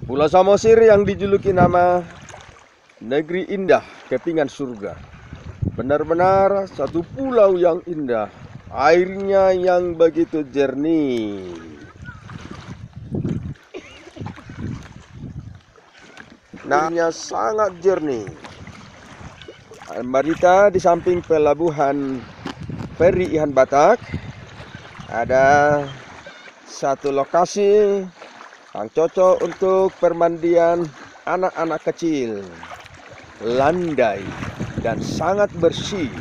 Pulau Samosir yang dijuluki nama Negeri Indah Kepingan Surga. Benar-benar satu pulau yang indah, airnya yang begitu jernih. Namanya sangat jernih. Ambarita di samping pelabuhan Feri Ihan Batak ada satu lokasi yang cocok untuk permandian anak-anak kecil, landai dan sangat bersih.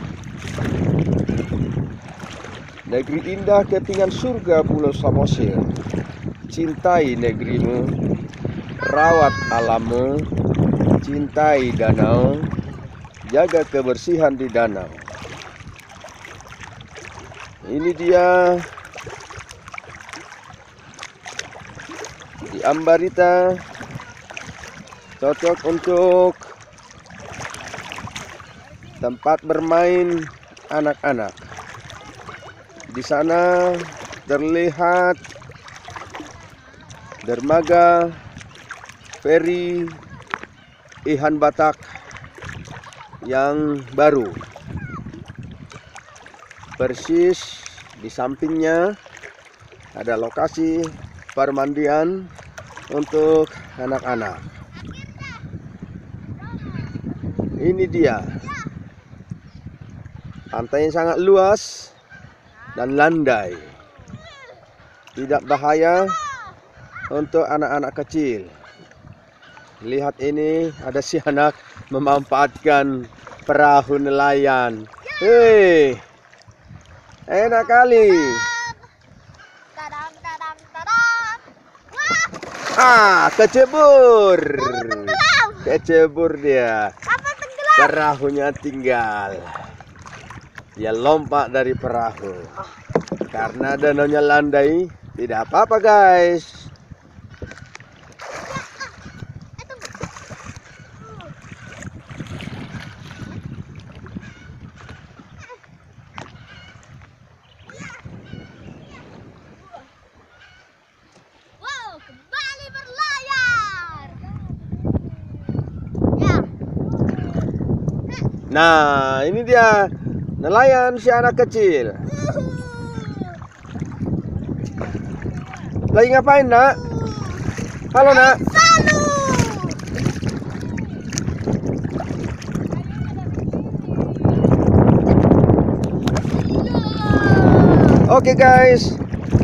Negeri indah kepingan surga Pulau Samosir. Cintai negerimu, rawat alammu, cintai danau, jaga kebersihan di danau. Ini dia di Ambarita, cocok untuk tempat bermain anak-anak. Di sana terlihat dermaga Feri Ihan Batak yang baru. Persis di sampingnya ada lokasi permandian untuk anak-anak. Ini dia. Pantai yang sangat luas dan landai. Tidak bahaya untuk anak-anak kecil. Lihat ini, ada si anak memanfaatkan perahu nelayan. Hei, enak kali. Kecebur. Kecebur dia. Perahunya tinggal. Dia lompat dari perahu. Karena danaunya landai, tidak apa-apa guys. Kembali berlayar. Ya. Nah, ini dia nelayan si anak kecil. Lagi ngapain, Nak? Halo, Nak. Oke guys,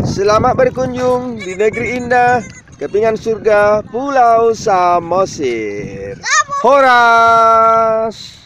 selamat berkunjung di negeri indah kepingan surga Pulau Samosir. Horas.